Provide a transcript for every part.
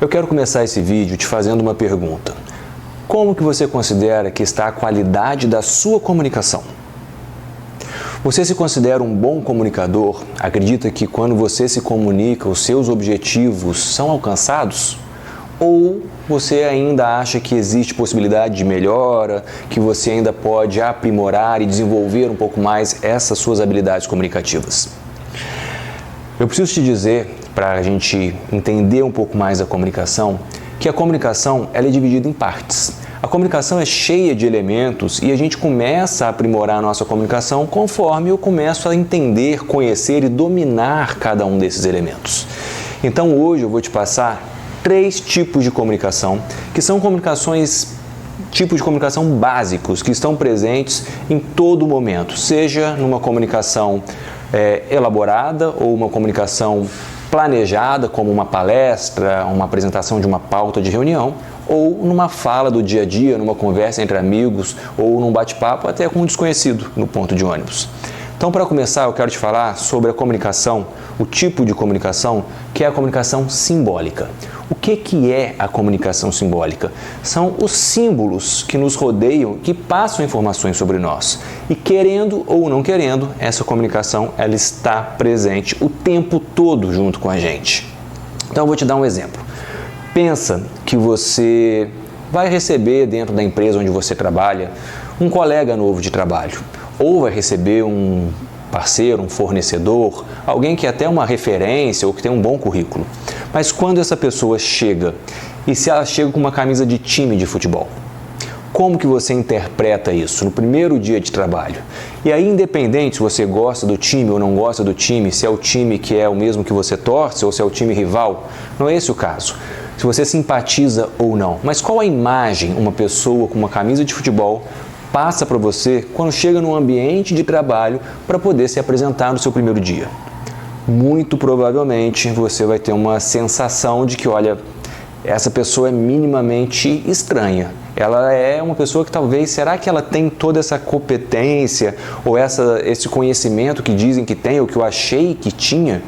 Eu quero começar esse vídeo te fazendo uma pergunta. Como que você considera que está a qualidade da sua comunicação? Você se considera um bom comunicador? Acredita que quando você se comunica, os seus objetivos são alcançados? Ou você ainda acha que existe possibilidade de melhora, que você ainda pode aprimorar e desenvolver um pouco mais essas suas habilidades comunicativas? Eu preciso te dizer, para a gente entender um pouco mais a comunicação, que a comunicação ela é dividida em partes. A comunicação é cheia de elementos e a gente começa a aprimorar a nossa comunicação conforme eu começo a entender, conhecer e dominar cada um desses elementos. Então hoje eu vou te passar 3 tipos de comunicação, que são tipos de comunicação básicos, que estão presentes em todo momento, seja numa comunicação elaborada ou uma comunicação planejada, como uma palestra, uma apresentação de uma pauta de reunião, ou numa fala do dia a dia, numa conversa entre amigos, ou num bate-papo até com um desconhecido no ponto de ônibus. Então, para começar, eu quero te falar sobre a comunicação, o tipo de comunicação, que é a comunicação simbólica. O que é a comunicação simbólica? São os símbolos que nos rodeiam, que passam informações sobre nós. E querendo ou não querendo, essa comunicação ela está presente o tempo todo junto com a gente. Então, eu vou te dar um exemplo. Pensa que você vai receber dentro da empresa onde você trabalha um colega novo de trabalho. Ou vai receber um parceiro, um fornecedor, alguém que é até uma referência ou que tem um bom currículo. Mas quando essa pessoa chega, e se ela chega com uma camisa de time de futebol, como que você interpreta isso no primeiro dia de trabalho? E aí, independente se você gosta do time ou não gosta do time, se é o time que é o mesmo que você torce ou se é o time rival, não é esse o caso. Se você simpatiza ou não. Mas qual a imagem uma pessoa com uma camisa de futebol passa para você quando chega num ambiente de trabalho para poder se apresentar no seu primeiro dia? Muito provavelmente você vai ter uma sensação de que, olha, essa pessoa é minimamente estranha. Ela é uma pessoa que talvez, será que ela tem toda essa competência ou esse conhecimento que dizem que tem ou que eu achei que tinha?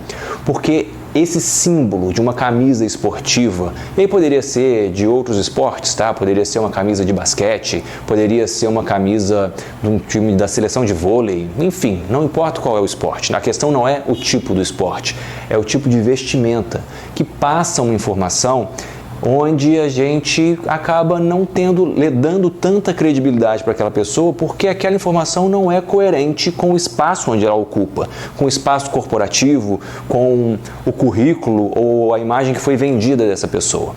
Porque esse símbolo de uma camisa esportiva, e aí poderia ser de outros esportes, tá? Poderia ser uma camisa de basquete, poderia ser uma camisa de um time da seleção de vôlei, enfim, não importa qual é o esporte. A questão não é o tipo do esporte, é o tipo de vestimenta que passa uma informação onde a gente acaba não dando tanta credibilidade para aquela pessoa porque aquela informação não é coerente com o espaço onde ela ocupa, com o espaço corporativo, com o currículo ou a imagem que foi vendida dessa pessoa.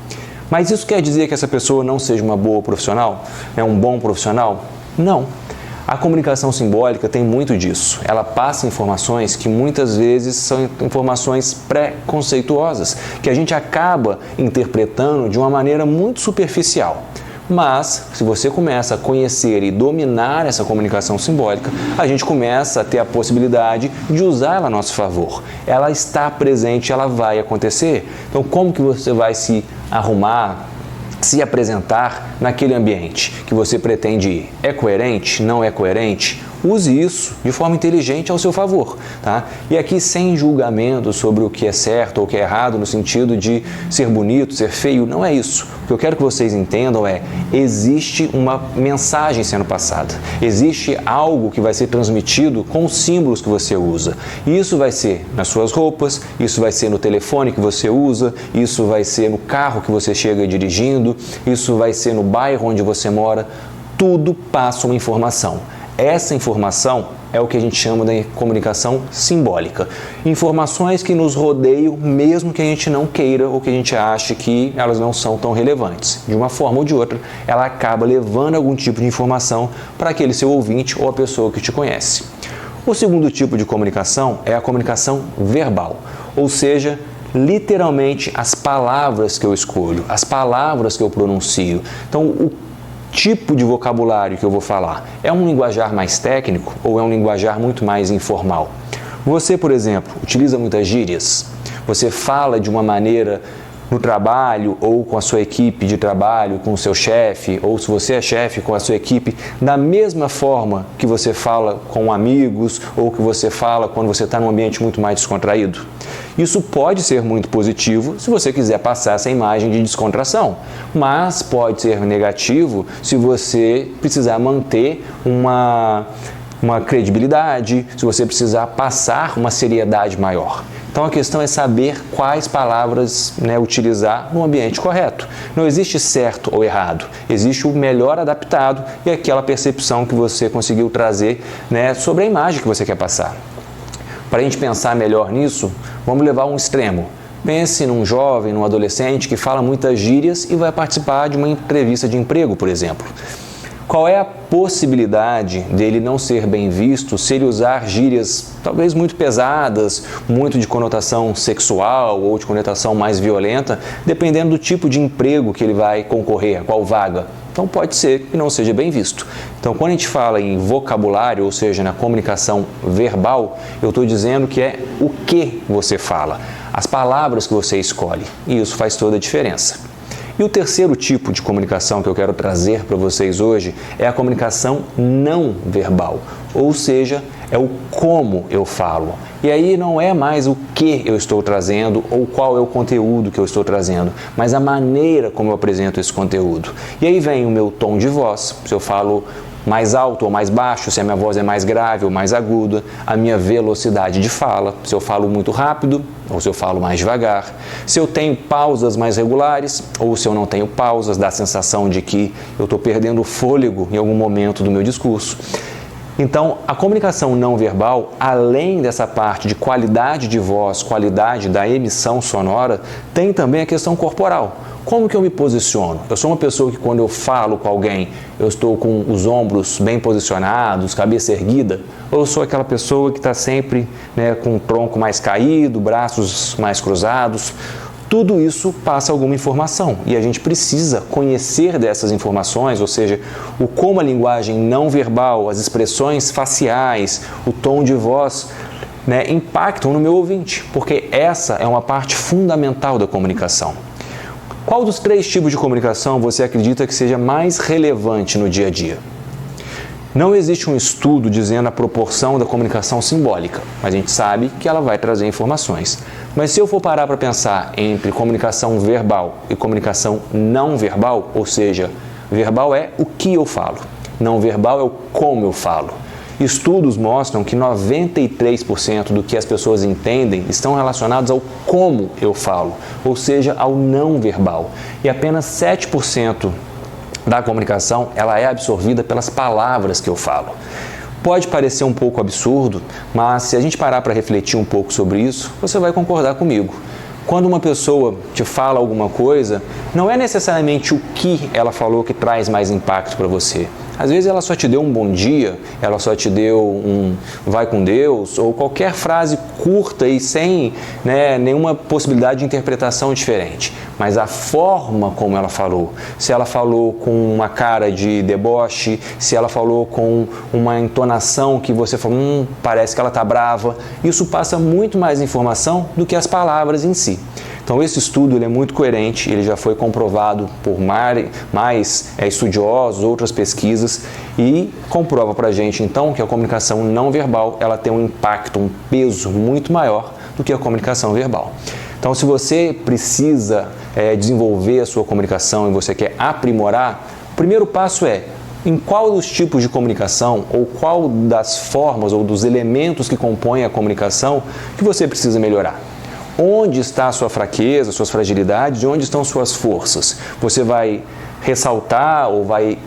Mas isso quer dizer que essa pessoa não seja uma boa profissional? É um bom profissional? Não. A comunicação simbólica tem muito disso. Ela passa informações que muitas vezes são informações pré-conceituosas, que a gente acaba interpretando de uma maneira muito superficial. Mas, se você começa a conhecer e dominar essa comunicação simbólica, a gente começa a ter a possibilidade de usá-la a nosso favor. Ela está presente, ela vai acontecer. Então, como que você vai se arrumar, se apresentar naquele ambiente que você pretende ir? É coerente? Não é coerente? Use isso de forma inteligente ao seu favor, tá? E aqui sem julgamento sobre o que é certo ou o que é errado, no sentido de ser bonito, ser feio, não é isso. O que eu quero que vocês entendam é, existe uma mensagem sendo passada, existe algo que vai ser transmitido com os símbolos que você usa. E isso vai ser nas suas roupas, isso vai ser no telefone que você usa, isso vai ser no carro que você chega dirigindo, isso vai ser no bairro onde você mora, tudo passa uma informação. Essa informação é o que a gente chama de comunicação simbólica. Informações que nos rodeiam, mesmo que a gente não queira ou que a gente ache que elas não são tão relevantes. De uma forma ou de outra, ela acaba levando algum tipo de informação para aquele seu ouvinte ou a pessoa que te conhece. O segundo tipo de comunicação é a comunicação verbal, ou seja, literalmente as palavras que eu escolho, as palavras que eu pronuncio. Então, o tipo de vocabulário que eu vou falar é um linguajar mais técnico ou é um linguajar muito mais informal? Você, por exemplo, utiliza muitas gírias? Você fala de uma maneira no trabalho ou com a sua equipe de trabalho, com o seu chefe, ou se você é chefe, com a sua equipe, da mesma forma que você fala com amigos ou que você fala quando você está num ambiente muito mais descontraído? Isso pode ser muito positivo se você quiser passar essa imagem de descontração, mas pode ser negativo se você precisar manter uma credibilidade, se você precisar passar uma seriedade maior. Então a questão é saber quais palavras utilizar no ambiente correto. Não existe certo ou errado, existe o melhor adaptado e aquela percepção que você conseguiu trazer sobre a imagem que você quer passar. Para a gente pensar melhor nisso, vamos levar um extremo. Pense num jovem, num adolescente que fala muitas gírias e vai participar de uma entrevista de emprego, por exemplo. Qual é a possibilidade dele não ser bem visto se ele usar gírias talvez muito pesadas, muito de conotação sexual ou de conotação mais violenta, dependendo do tipo de emprego que ele vai concorrer, a qual vaga? Então pode ser que não seja bem visto. Então quando a gente fala em vocabulário, ou seja, na comunicação verbal, eu estou dizendo que é o que você fala, as palavras que você escolhe, e isso faz toda a diferença. E o terceiro tipo de comunicação que eu quero trazer para vocês hoje é a comunicação não verbal, ou seja, é o como eu falo. E aí não é mais o que eu estou trazendo ou qual é o conteúdo que eu estou trazendo, mas a maneira como eu apresento esse conteúdo. E aí vem o meu tom de voz, se eu falo mais alto ou mais baixo, se a minha voz é mais grave ou mais aguda, a minha velocidade de fala, se eu falo muito rápido ou se eu falo mais devagar, se eu tenho pausas mais regulares ou se eu não tenho pausas, dá a sensação de que eu estou perdendo o fôlego em algum momento do meu discurso. Então, a comunicação não verbal, além dessa parte de qualidade de voz, qualidade da emissão sonora, tem também a questão corporal. Como que eu me posiciono? Eu sou uma pessoa que quando eu falo com alguém, eu estou com os ombros bem posicionados, cabeça erguida? Ou eu sou aquela pessoa que está sempre com o tronco mais caído, braços mais cruzados? Tudo isso passa alguma informação e a gente precisa conhecer dessas informações, ou seja, o como a linguagem não verbal, as expressões faciais, o tom de voz impactam no meu ouvinte, porque essa é uma parte fundamental da comunicação. Qual dos três tipos de comunicação você acredita que seja mais relevante no dia a dia? Não existe um estudo dizendo a proporção da comunicação simbólica, mas a gente sabe que ela vai trazer informações. Mas se eu for parar para pensar entre comunicação verbal e comunicação não verbal, ou seja, verbal é o que eu falo, não verbal é o como eu falo. Estudos mostram que 93% do que as pessoas entendem estão relacionados ao como eu falo, ou seja, ao não verbal. E apenas 7% da comunicação ela é absorvida pelas palavras que eu falo. Pode parecer um pouco absurdo, mas se a gente parar para refletir um pouco sobre isso, você vai concordar comigo. Quando uma pessoa te fala alguma coisa, não é necessariamente o que ela falou que traz mais impacto para você. Às vezes ela só te deu um bom dia, ela só te deu um vai com Deus, ou qualquer frase curta e sem nenhuma possibilidade de interpretação diferente. Mas a forma como ela falou, se ela falou com uma cara de deboche, se ela falou com uma entonação que você falou, parece que ela está brava, isso passa muito mais informação do que as palavras em si. Então esse estudo ele é muito coerente, ele já foi comprovado por mais estudiosos, outras pesquisas e comprova para a gente então que a comunicação não verbal ela tem um impacto, um peso muito maior do que a comunicação verbal. Então se você precisa desenvolver a sua comunicação e você quer aprimorar, o primeiro passo é em qual dos tipos de comunicação ou qual das formas ou dos elementos que compõem a comunicação que você precisa melhorar. Onde está a sua fraqueza, suas fragilidades e onde estão suas forças? Você vai ressaltar ou vai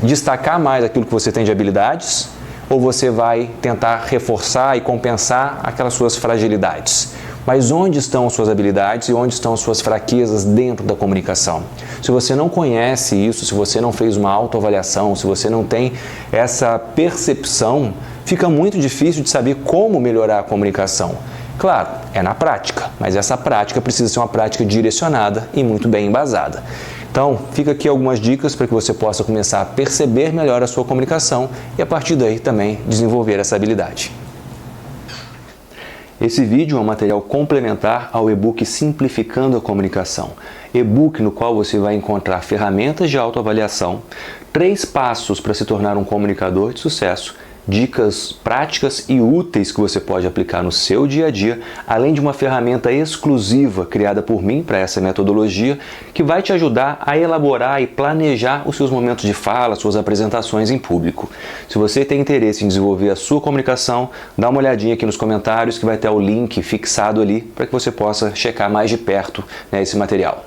destacar mais aquilo que você tem de habilidades ou você vai tentar reforçar e compensar aquelas suas fragilidades? Mas onde estão suas habilidades e onde estão suas fraquezas dentro da comunicação? Se você não conhece isso, se você não fez uma autoavaliação, se você não tem essa percepção, fica muito difícil de saber como melhorar a comunicação. Claro, é na prática, mas essa prática precisa ser uma prática direcionada e muito bem embasada. Então, fica aqui algumas dicas para que você possa começar a perceber melhor a sua comunicação e a partir daí também desenvolver essa habilidade. Esse vídeo é um material complementar ao e-book Simplificando a Comunicação, e-book no qual você vai encontrar ferramentas de autoavaliação, 3 passos para se tornar um comunicador de sucesso, dicas práticas e úteis que você pode aplicar no seu dia a dia, além de uma ferramenta exclusiva criada por mim para essa metodologia, que vai te ajudar a elaborar e planejar os seus momentos de fala, suas apresentações em público. Se você tem interesse em desenvolver a sua comunicação, dá uma olhadinha aqui nos comentários que vai ter o link fixado ali para que você possa checar mais de perto, esse material.